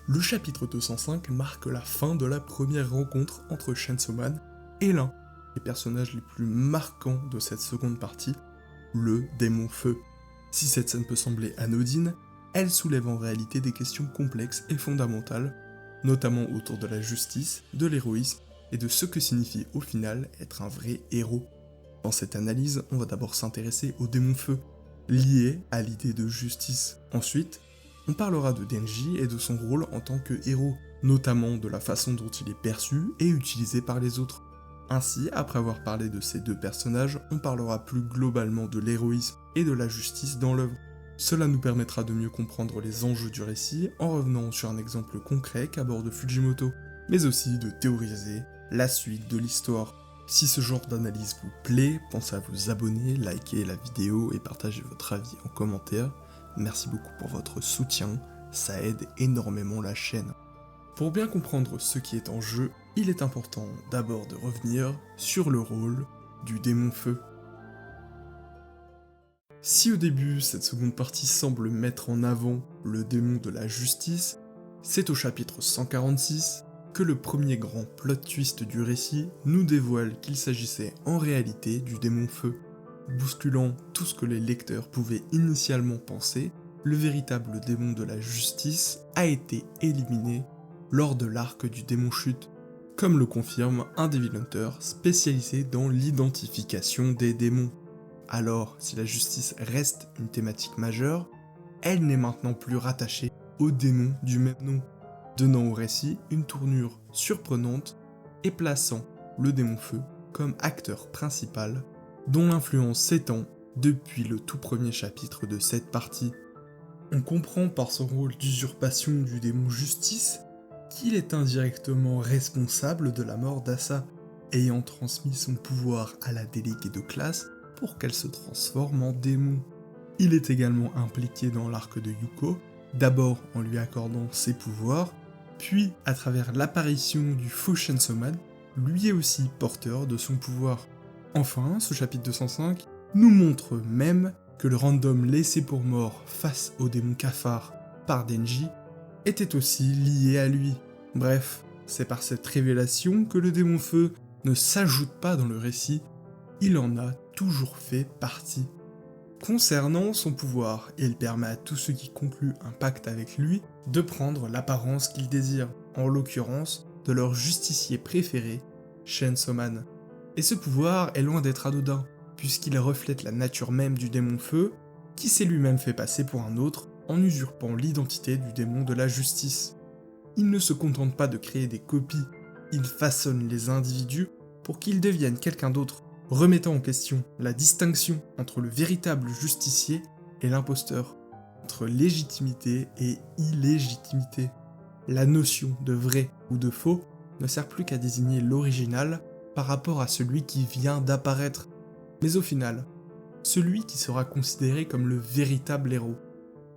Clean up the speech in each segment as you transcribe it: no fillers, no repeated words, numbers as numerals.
Le chapitre 205 marque la fin de la première rencontre entre Chainsaw Man et l'un des personnages les plus marquants de cette seconde partie, le démon feu. Si cette scène peut sembler anodine, elle soulève en réalité des questions complexes et fondamentales, notamment autour de la justice, de l'héroïsme et de ce que signifie au final être un vrai héros. Dans cette analyse, on va d'abord s'intéresser au démon feu, lié à l'idée de justice. Ensuite, on parlera de Denji et de son rôle en tant que héros, notamment de la façon dont il est perçu et utilisé par les autres. Ainsi, après avoir parlé de ces deux personnages, on parlera plus globalement de l'héroïsme et de la justice dans l'œuvre. Cela nous permettra de mieux comprendre les enjeux du récit en revenant sur un exemple concret qu'aborde Fujimoto, mais aussi de théoriser la suite de l'histoire. Si ce genre d'analyse vous plaît, pensez à vous abonner, liker la vidéo et partager votre avis en commentaire. Merci beaucoup pour votre soutien, ça aide énormément la chaîne. Pour bien comprendre ce qui est en jeu, il est important d'abord de revenir sur le rôle du démon feu. Si au début cette seconde partie semble mettre en avant le démon de la justice, c'est au chapitre 146 que le premier grand plot twist du récit nous dévoile qu'il s'agissait en réalité du démon feu. Bousculant tout ce que les lecteurs pouvaient initialement penser, le véritable démon de la justice a été éliminé lors de l'arc du démon chute, comme le confirme un Devil Hunter spécialisé dans l'identification des démons. Alors, si la justice reste une thématique majeure, elle n'est maintenant plus rattachée au démon du même nom, donnant au récit une tournure surprenante et plaçant le démon feu comme acteur principal, dont l'influence s'étend depuis le tout premier chapitre de cette partie. On comprend par son rôle d'usurpation du démon justice qu'il est indirectement responsable de la mort d'Asa, ayant transmis son pouvoir à la déléguée de classe pour qu'elle se transforme en démon. Il est également impliqué dans l'arc de Yuko, d'abord en lui accordant ses pouvoirs, puis à travers l'apparition du faux Chainsaw Man, lui est aussi porteur de son pouvoir. Enfin, ce chapitre 205 nous montre même que le random laissé pour mort face au démon cafard par Denji était aussi lié à lui. Bref, c'est par cette révélation que le démon feu ne s'ajoute pas dans le récit, il en a toujours fait partie. Concernant son pouvoir, il permet à tous ceux qui concluent un pacte avec lui de prendre l'apparence qu'ils désirent, en l'occurrence de leur justicier préféré, Chainsaw Man. Et ce pouvoir est loin d'être anodin, puisqu'il reflète la nature même du démon feu, qui s'est lui-même fait passer pour un autre en usurpant l'identité du démon de la justice. Il ne se contente pas de créer des copies, il façonne les individus pour qu'ils deviennent quelqu'un d'autre, remettant en question la distinction entre le véritable justicier et l'imposteur, entre légitimité et illégitimité. La notion de vrai ou de faux ne sert plus qu'à désigner l'original par rapport à celui qui vient d'apparaître, mais au final, celui qui sera considéré comme le véritable héros.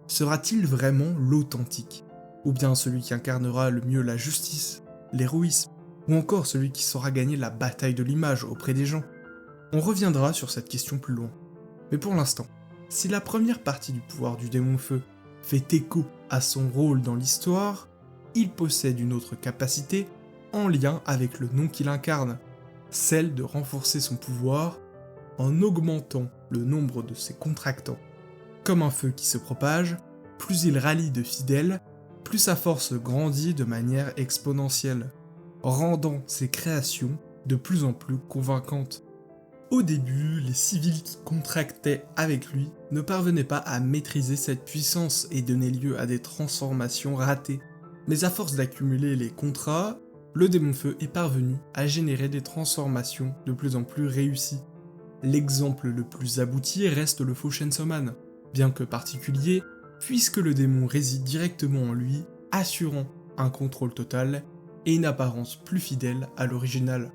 Sera-t-il vraiment l'authentique? Ou bien celui qui incarnera le mieux la justice, l'héroïsme, ou encore celui qui saura gagner la bataille de l'image auprès des gens? On reviendra sur cette question plus loin. Mais pour l'instant, si la première partie du pouvoir du démon feu fait écho à son rôle dans l'histoire, il possède une autre capacité en lien avec le nom qu'il incarne, celle de renforcer son pouvoir en augmentant le nombre de ses contractants. Comme un feu qui se propage, plus il rallie de fidèles, plus sa force grandit de manière exponentielle, rendant ses créations de plus en plus convaincantes. Au début, les civils qui contractaient avec lui ne parvenaient pas à maîtriser cette puissance et donnaient lieu à des transformations ratées. Mais à force d'accumuler les contrats, le démon feu est parvenu à générer des transformations de plus en plus réussies. L'exemple le plus abouti reste le faux Chainsaw Man, bien que particulier, puisque le démon réside directement en lui, assurant un contrôle total et une apparence plus fidèle à l'original.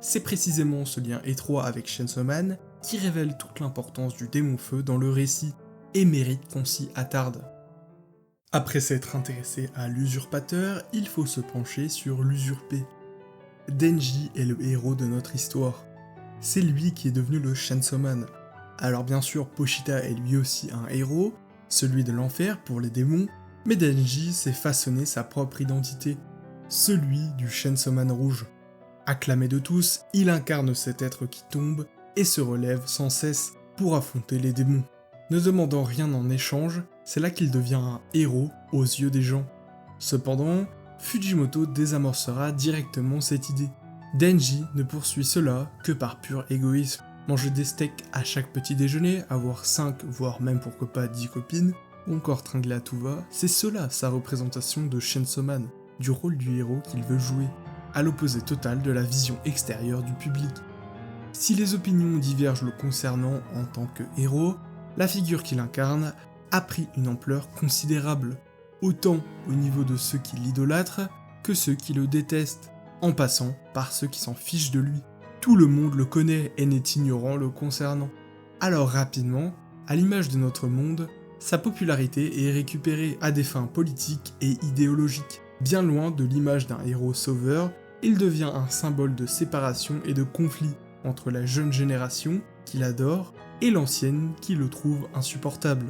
C'est précisément ce lien étroit avec Chainsaw Man qui révèle toute l'importance du démon feu dans le récit et mérite qu'on s'y attarde. Après s'être intéressé à l'usurpateur, il faut se pencher sur l'usurpé. Denji est le héros de notre histoire. C'est lui qui est devenu le Chainsaw Man. Alors bien sûr, Pochita est lui aussi un héros, celui de l'enfer pour les démons, Mais Denji s'est façonné sa propre identité, celui du Chainsaw-Man rouge. Acclamé de tous, il incarne cet être qui tombe et se relève sans cesse pour affronter les démons. Ne demandant rien en échange, c'est là qu'il devient un héros aux yeux des gens. Cependant, Fujimoto désamorcera directement cette idée. Denji ne poursuit cela que par pur égoïsme. Manger des steaks à chaque petit déjeuner, avoir 5 voire même pourquoi pas 10 copines, ou encore tringler à tout va, c'est cela sa représentation de Chainsaw-Man, du rôle du héros qu'il veut jouer, à l'opposé total de la vision extérieure du public. Si les opinions divergent le concernant en tant que héros, la figure qu'il incarne a pris une ampleur considérable, autant au niveau de ceux qui l'idolâtrent que ceux qui le détestent, en passant par ceux qui s'en fichent de lui. Tout le monde le connaît et n'est ignorant le concernant. Alors rapidement, à l'image de notre monde, sa popularité est récupérée à des fins politiques et idéologiques. Bien loin de l'image d'un héros sauveur, il devient un symbole de séparation et de conflit entre la jeune génération, qui l'adore, et l'ancienne, qui le trouve insupportable.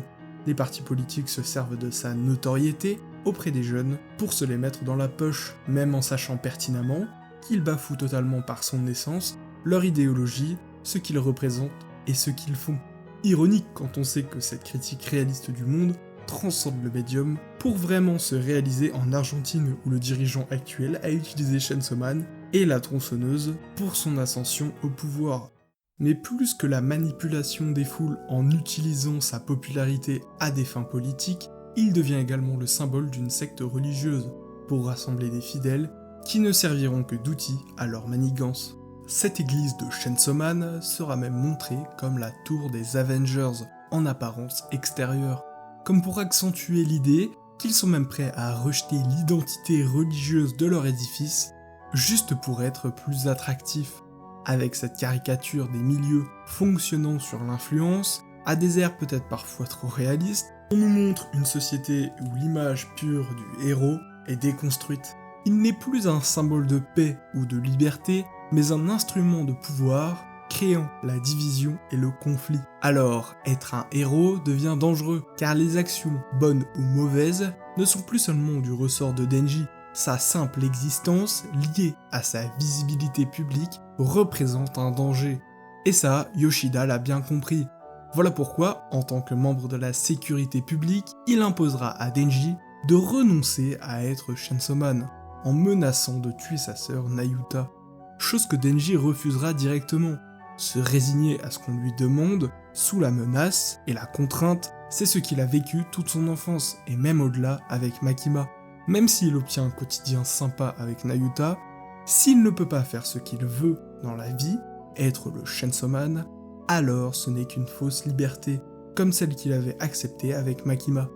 Les partis politiques se servent de sa notoriété auprès des jeunes pour se les mettre dans la poche, même en sachant pertinemment qu'ils bafouent totalement par son essence leur idéologie, ce qu'ils représentent et ce qu'ils font. Ironique quand on sait que cette critique réaliste du monde transcende le médium pour vraiment se réaliser en Argentine où le dirigeant actuel a utilisé Chainsaw-Man et la tronçonneuse pour son ascension au pouvoir. Mais plus que la manipulation des foules en utilisant sa popularité à des fins politiques, il devient également le symbole d'une secte religieuse, pour rassembler des fidèles qui ne serviront que d'outils à leur manigance. Cette église de Chainsaw-Man sera même montrée comme la tour des Avengers, en apparence extérieure, comme pour accentuer l'idée qu'ils sont même prêts à rejeter l'identité religieuse de leur édifice, juste pour être plus attractifs. Avec cette caricature des milieux fonctionnant sur l'influence, à des airs peut-être parfois trop réalistes, on nous montre une société où l'image pure du héros est déconstruite. Il n'est plus un symbole de paix ou de liberté, mais un instrument de pouvoir, créant la division et le conflit. Alors, être un héros devient dangereux, car les actions, bonnes ou mauvaises, ne sont plus seulement du ressort de Denji. Sa simple existence, liée à sa visibilité publique, représente un danger. Et ça, Yoshida l'a bien compris. Voilà pourquoi, en tant que membre de la sécurité publique, il imposera à Denji de renoncer à être Chainsaw-Man, en menaçant de tuer sa sœur Nayuta. Chose que Denji refusera directement. Se résigner à ce qu'on lui demande, sous la menace et la contrainte, c'est ce qu'il a vécu toute son enfance, et même au-delà avec Makima. Même s'il obtient un quotidien sympa avec Nayuta, s'il ne peut pas faire ce qu'il veut dans la vie, être le Chainsaw-Man, alors ce n'est qu'une fausse liberté, comme celle qu'il avait acceptée avec Makima.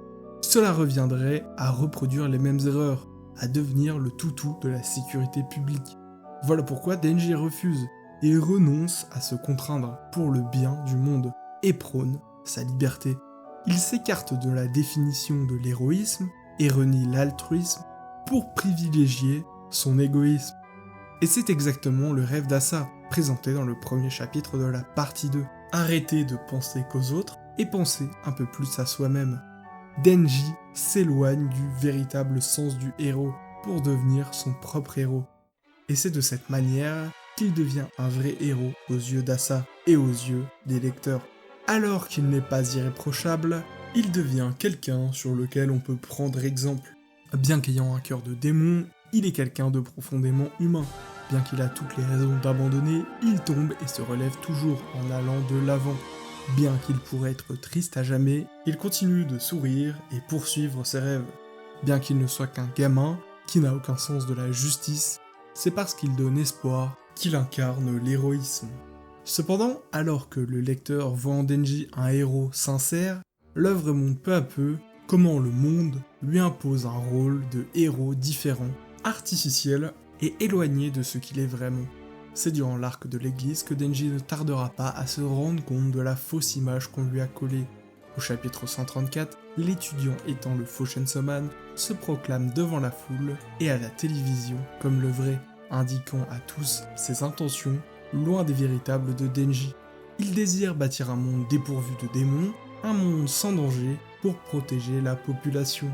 Cela reviendrait à reproduire les mêmes erreurs, à devenir le toutou de la sécurité publique. Voilà pourquoi Denji refuse, et renonce à se contraindre pour le bien du monde, et prône sa liberté. Il s'écarte de la définition de l'héroïsme, et renie l'altruisme pour privilégier son égoïsme. Et c'est exactement le rêve d'Asa, présenté dans le premier chapitre de la partie 2. Arrêter de penser qu'aux autres et penser un peu plus à soi-même. Denji s'éloigne du véritable sens du héros pour devenir son propre héros. Et c'est de cette manière qu'il devient un vrai héros aux yeux d'Asa et aux yeux des lecteurs. Alors qu'il n'est pas irréprochable, il devient quelqu'un sur lequel on peut prendre exemple. Bien qu'ayant un cœur de démon, il est quelqu'un de profondément humain. Bien qu'il a toutes les raisons d'abandonner, il tombe et se relève toujours en allant de l'avant. Bien qu'il pourrait être triste à jamais, il continue de sourire et poursuivre ses rêves. Bien qu'il ne soit qu'un gamin, qui n'a aucun sens de la justice, c'est parce qu'il donne espoir qu'il incarne l'héroïsme. Cependant, alors que le lecteur voit en Denji un héros sincère, l'œuvre montre peu à peu comment le monde lui impose un rôle de héros différent, artificiel et éloigné de ce qu'il est vraiment. C'est durant l'arc de l'église que Denji ne tardera pas à se rendre compte de la fausse image qu'on lui a collée. Au chapitre 134, l'étudiant étant le faux Chainsaw-Man se proclame devant la foule et à la télévision comme le vrai, indiquant à tous ses intentions loin des véritables de Denji. Il désire bâtir un monde dépourvu de démons, un monde sans danger pour protéger la population.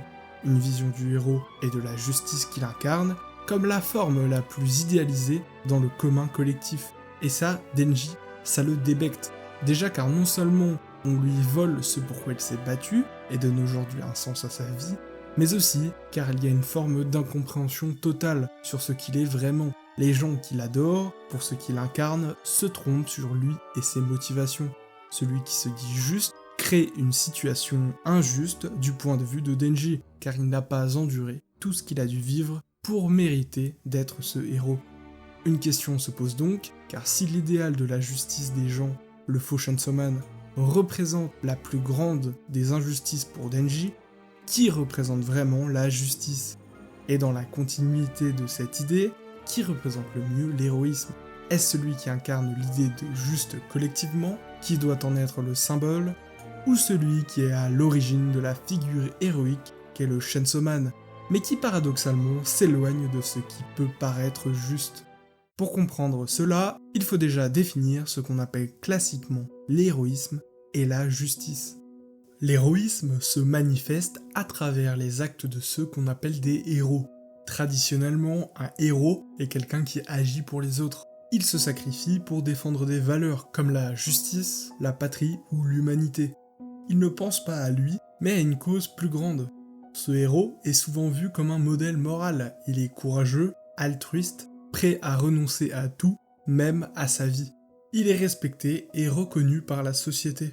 une vision du héros et de la justice qu'il incarne comme la forme la plus idéalisée dans le commun collectif. Et ça, Denji, ça le débecte. Déjà car non seulement on lui vole ce pourquoi il s'est battu et donne aujourd'hui un sens à sa vie, mais aussi car il y a une forme d'incompréhension totale sur ce qu'il est vraiment. Les gens qui l'adorent, pour ce qu'il incarne, se trompent sur lui et ses motivations. Celui qui se dit juste crée une situation injuste du point de vue de Denji, car il n'a pas enduré tout ce qu'il a dû vivre pour mériter d'être ce héros. Une question se pose donc, car si l'idéal de la justice des gens, le faux Chainsaw Man, représente la plus grande des injustices pour Denji, qui représente vraiment la justice? Et dans la continuité de cette idée, qui représente le mieux l'héroïsme? Est-ce celui qui incarne l'idée de juste collectivement, qui doit en être le symbole, ou celui qui est à l'origine de la figure héroïque qu'est le Chainsaw Man, mais qui paradoxalement s'éloigne de ce qui peut paraître juste? Pour comprendre cela, il faut déjà définir ce qu'on appelle classiquement l'héroïsme et la justice. L'héroïsme se manifeste à travers les actes de ceux qu'on appelle des héros. Traditionnellement, un héros est quelqu'un qui agit pour les autres. Il se sacrifie pour défendre des valeurs comme la justice, la patrie ou l'humanité. Il ne pense pas à lui, mais à une cause plus grande. Ce héros est souvent vu comme un modèle moral. Il est courageux, altruiste, prêt à renoncer à tout, même à sa vie. Il est respecté et reconnu par la société.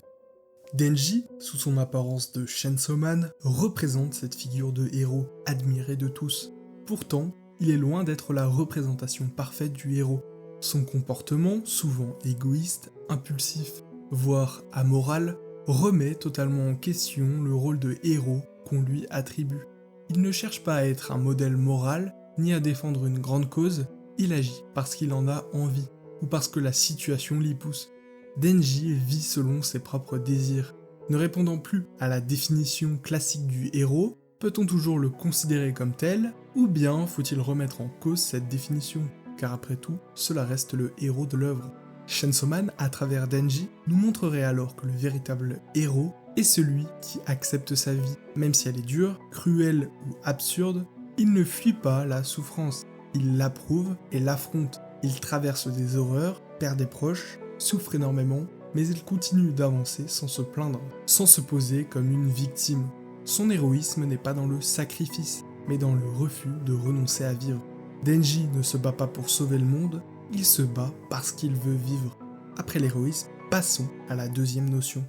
Denji, sous son apparence de Chainsaw Man, représente cette figure de héros admiré de tous. Pourtant, il est loin d'être la représentation parfaite du héros. Son comportement, souvent égoïste, impulsif, voire amoral, remet totalement en question le rôle de héros qu'on lui attribue. Il ne cherche pas à être un modèle moral, ni à défendre une grande cause, il agit parce qu'il en a envie, ou parce que la situation l'y pousse. Denji vit selon ses propres désirs. Ne répondant plus à la définition classique du héros, peut-on toujours le considérer comme tel, ou bien faut-il remettre en cause cette définition, car après tout, cela reste le héros de l'œuvre. Chainsaw Man, à travers Denji, nous montrerait alors que le véritable héros est celui qui accepte sa vie. Même si elle est dure, cruelle ou absurde, il ne fuit pas la souffrance. Il l'approuve et l'affronte. Il traverse des horreurs, perd des proches, souffre énormément, mais il continue d'avancer sans se plaindre, sans se poser comme une victime. Son héroïsme n'est pas dans le sacrifice, mais dans le refus de renoncer à vivre. Denji ne se bat pas pour sauver le monde, il se bat parce qu'il veut vivre. Après l'héroïsme, passons à la deuxième notion.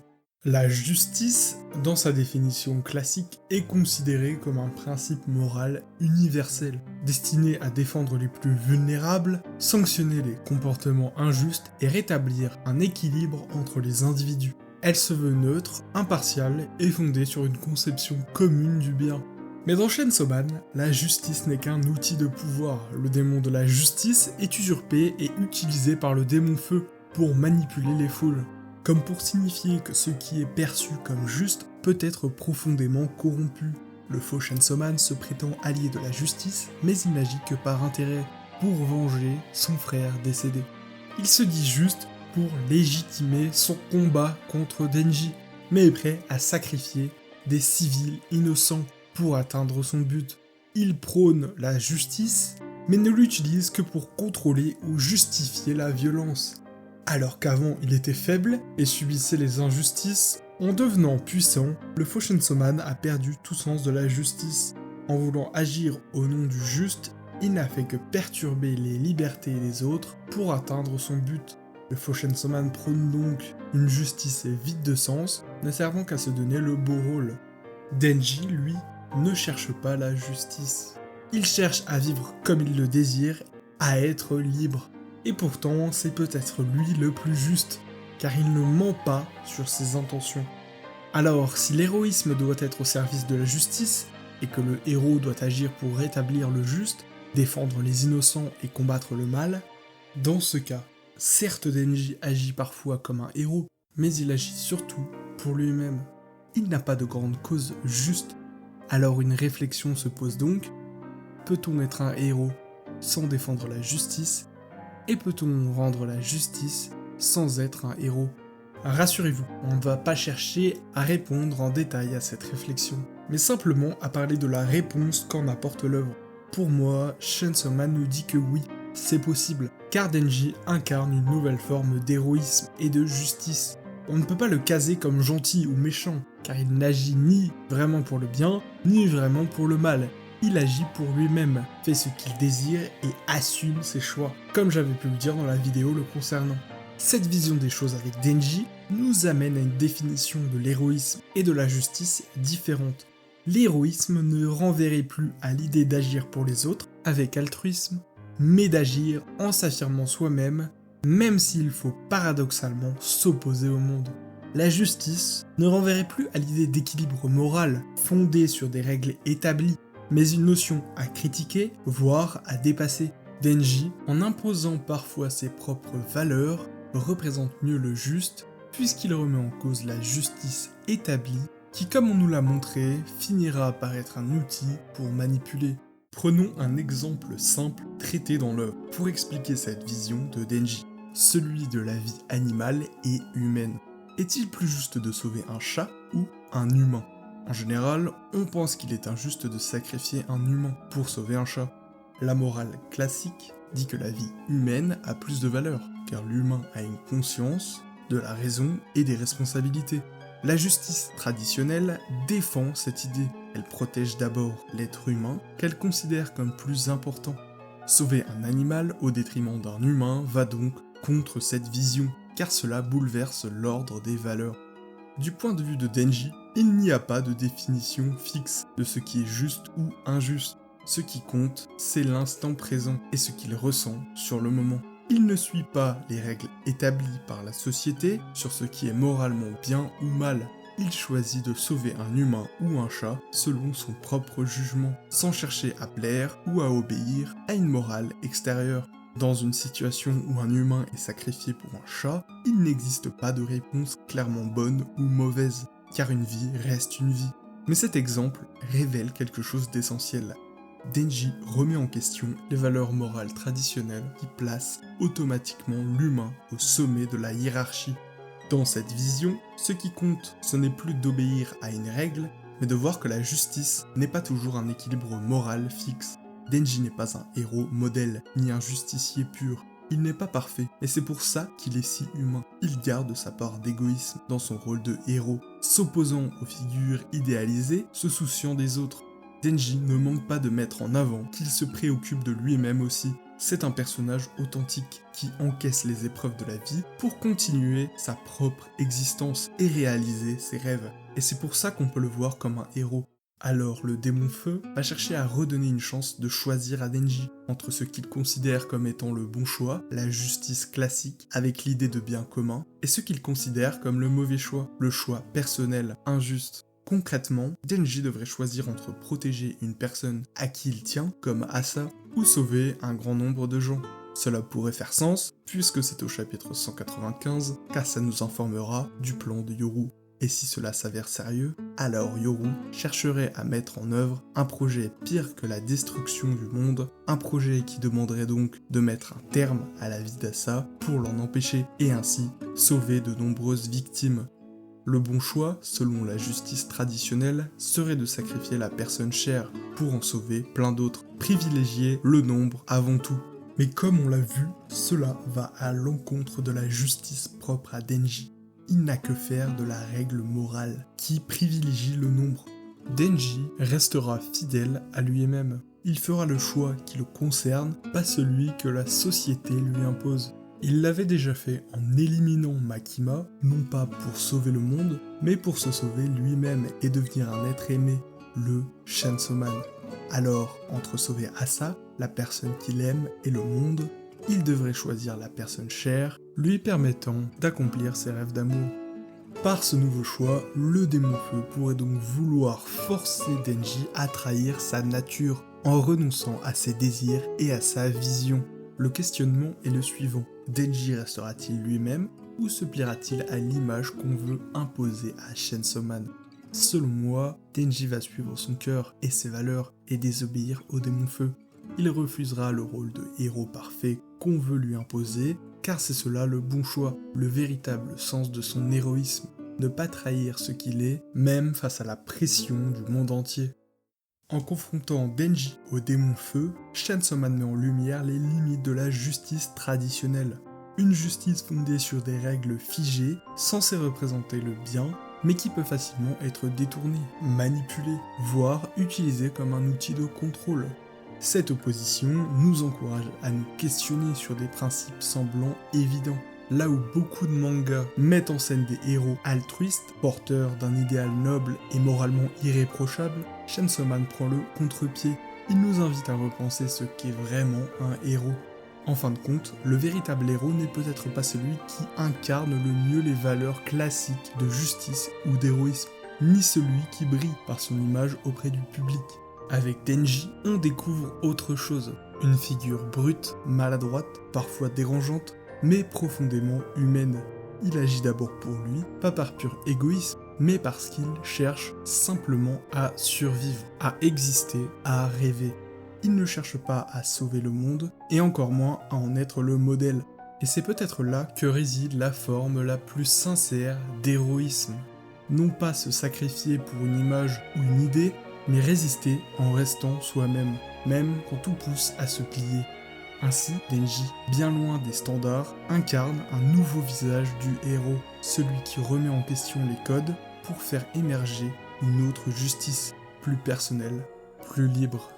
La justice, dans sa définition classique, est considérée comme un principe moral universel, destiné à défendre les plus vulnérables, sanctionner les comportements injustes et rétablir un équilibre entre les individus. Elle se veut neutre, impartiale et fondée sur une conception commune du bien. Mais dans Chainsaw Man, la justice n'est qu'un outil de pouvoir. Le démon de la justice est usurpé et utilisé par le démon feu pour manipuler les foules. Comme pour signifier que ce qui est perçu comme juste peut être profondément corrompu. Le faux Chainsaw Man se prétend allié de la justice, mais il n'agit que par intérêt, pour venger son frère décédé. Il se dit juste pour légitimer son combat contre Denji, mais est prêt à sacrifier des civils innocents pour atteindre son but. Il prône la justice, mais ne l'utilise que pour contrôler ou justifier la violence. Alors qu'avant il était faible et subissait les injustices, en devenant puissant, le faux Chainsaw Man a perdu tout sens de la justice. En voulant agir au nom du juste, il n'a fait que perturber les libertés des autres pour atteindre son but. Le faux Chainsaw Man prône donc une justice vide de sens, ne servant qu'à se donner le beau rôle. Denji, lui, ne cherche pas la justice. Il cherche à vivre comme il le désire, à être libre. Et pourtant, c'est peut-être lui le plus juste, car il ne ment pas sur ses intentions. Alors, si l'héroïsme doit être au service de la justice, et que le héros doit agir pour rétablir le juste, défendre les innocents et combattre le mal, dans ce cas, certes Denji agit parfois comme un héros, mais il agit surtout pour lui-même. Il n'a pas de grande cause juste. Alors une réflexion se pose donc, peut-on être un héros sans défendre la justice ? Et peut-on rendre la justice sans être un héros ? Rassurez-vous, on ne va pas chercher à répondre en détail à cette réflexion, mais simplement à parler de la réponse qu'en apporte l'œuvre. Pour moi, Chainsaw Man nous dit que oui, c'est possible, car Denji incarne une nouvelle forme d'héroïsme et de justice. On ne peut pas le caser comme gentil ou méchant, car il n'agit ni vraiment pour le bien, ni vraiment pour le mal. Il agit pour lui-même, fait ce qu'il désire et assume ses choix, comme j'avais pu le dire dans la vidéo le concernant. Cette vision des choses avec Denji nous amène à une définition de l'héroïsme et de la justice différente. L'héroïsme ne renverrait plus à l'idée d'agir pour les autres avec altruisme, mais d'agir en s'affirmant soi-même, même s'il faut paradoxalement s'opposer au monde. La justice ne renverrait plus à l'idée d'équilibre moral fondé sur des règles établies, mais une notion à critiquer, voire à dépasser. Denji, en imposant parfois ses propres valeurs, représente mieux le juste, puisqu'il remet en cause la justice établie, qui, comme on nous l'a montré, finira par être un outil pour manipuler. Prenons un exemple simple traité dans l'œuvre pour expliquer cette vision de Denji, celui de la vie animale et humaine. Est-il plus juste de sauver un chat ou un humain ? En général, on pense qu'il est injuste de sacrifier un humain pour sauver un chat. La morale classique dit que la vie humaine a plus de valeur, car l'humain a une conscience, de la raison et des responsabilités. La justice traditionnelle défend cette idée. Elle protège d'abord l'être humain, qu'elle considère comme plus important. Sauver un animal au détriment d'un humain va donc contre cette vision, car cela bouleverse l'ordre des valeurs. Du point de vue de Denji, il n'y a pas de définition fixe de ce qui est juste ou injuste. Ce qui compte, c'est l'instant présent et ce qu'il ressent sur le moment. Il ne suit pas les règles établies par la société sur ce qui est moralement bien ou mal. Il choisit de sauver un humain ou un chat selon son propre jugement, sans chercher à plaire ou à obéir à une morale extérieure. Dans une situation où un humain est sacrifié pour un chat, il n'existe pas de réponse clairement bonne ou mauvaise, car une vie reste une vie. Mais cet exemple révèle quelque chose d'essentiel. Denji remet en question les valeurs morales traditionnelles qui placent automatiquement l'humain au sommet de la hiérarchie. Dans cette vision, ce qui compte, ce n'est plus d'obéir à une règle, mais de voir que la justice n'est pas toujours un équilibre moral fixe. Denji n'est pas un héros modèle, ni un justicier pur. Il n'est pas parfait, et c'est pour ça qu'il est si humain. Il garde sa part d'égoïsme dans son rôle de héros, s'opposant aux figures idéalisées, se souciant des autres. Denji ne manque pas de mettre en avant qu'il se préoccupe de lui-même aussi. C'est un personnage authentique qui encaisse les épreuves de la vie pour continuer sa propre existence et réaliser ses rêves. Et c'est pour ça qu'on peut le voir comme un héros. Alors le démon feu va chercher à redonner une chance de choisir à Denji entre ce qu'il considère comme étant le bon choix, la justice classique avec l'idée de bien commun, et ce qu'il considère comme le mauvais choix, le choix personnel, injuste. Concrètement, Denji devrait choisir entre protéger une personne à qui il tient, comme Asa, ou sauver un grand nombre de gens. Cela pourrait faire sens, puisque c'est au chapitre 195 qu'Asa nous informera du plan de Yoru. Et si cela s'avère sérieux, alors Yoru chercherait à mettre en œuvre un projet pire que la destruction du monde, un projet qui demanderait donc de mettre un terme à la vie d'Asa pour l'en empêcher, et ainsi sauver de nombreuses victimes. Le bon choix, selon la justice traditionnelle, serait de sacrifier la personne chère pour en sauver plein d'autres, privilégier le nombre avant tout. Mais comme on l'a vu, cela va à l'encontre de la justice propre à Denji. Il n'a que faire de la règle morale qui privilégie le nombre. Denji restera fidèle à lui-même. Il fera le choix qui le concerne, pas celui que la société lui impose. Il l'avait déjà fait en éliminant Makima, non pas pour sauver le monde, mais pour se sauver lui-même et devenir un être aimé, le Chainsaw Man. Alors, entre sauver Asa, la personne qu'il aime, et le monde, il devrait choisir la personne chère, lui permettant d'accomplir ses rêves d'amour. Par ce nouveau choix, le démon feu pourrait donc vouloir forcer Denji à trahir sa nature, en renonçant à ses désirs et à sa vision. Le questionnement est le suivant. Denji restera-t-il lui-même ou se pliera-t-il à l'image qu'on veut imposer à Chainsaw Man ? Selon moi, Denji va suivre son cœur et ses valeurs et désobéir au démon feu. Il refusera le rôle de héros parfait qu'on veut lui imposer car c'est cela le bon choix, le véritable sens de son héroïsme, ne pas trahir ce qu'il est, même face à la pression du monde entier. En confrontant Denji au démon feu, Chainsaw Man met en lumière les limites de la justice traditionnelle. Une justice fondée sur des règles figées, censées représenter le bien, mais qui peut facilement être détournée, manipulée, voire utilisée comme un outil de contrôle. Cette opposition nous encourage à nous questionner sur des principes semblant évidents. Là où beaucoup de mangas mettent en scène des héros altruistes, porteurs d'un idéal noble et moralement irréprochable, Chainsaw Man prend le contre-pied. Il nous invite à repenser ce qu'est vraiment un héros. En fin de compte, le véritable héros n'est peut-être pas celui qui incarne le mieux les valeurs classiques de justice ou d'héroïsme, ni celui qui brille par son image auprès du public. Avec Denji, on découvre autre chose, une figure brute, maladroite, parfois dérangeante, mais profondément humaine. Il agit d'abord pour lui, pas par pur égoïsme, mais parce qu'il cherche simplement à survivre, à exister, à rêver. Il ne cherche pas à sauver le monde, et encore moins à en être le modèle. Et c'est peut-être là que réside la forme la plus sincère d'héroïsme. Non pas se sacrifier pour une image ou une idée, mais résister en restant soi-même, même quand tout pousse à se plier. Ainsi, Denji, bien loin des standards, incarne un nouveau visage du héros, celui qui remet en question les codes pour faire émerger une autre justice, plus personnelle, plus libre.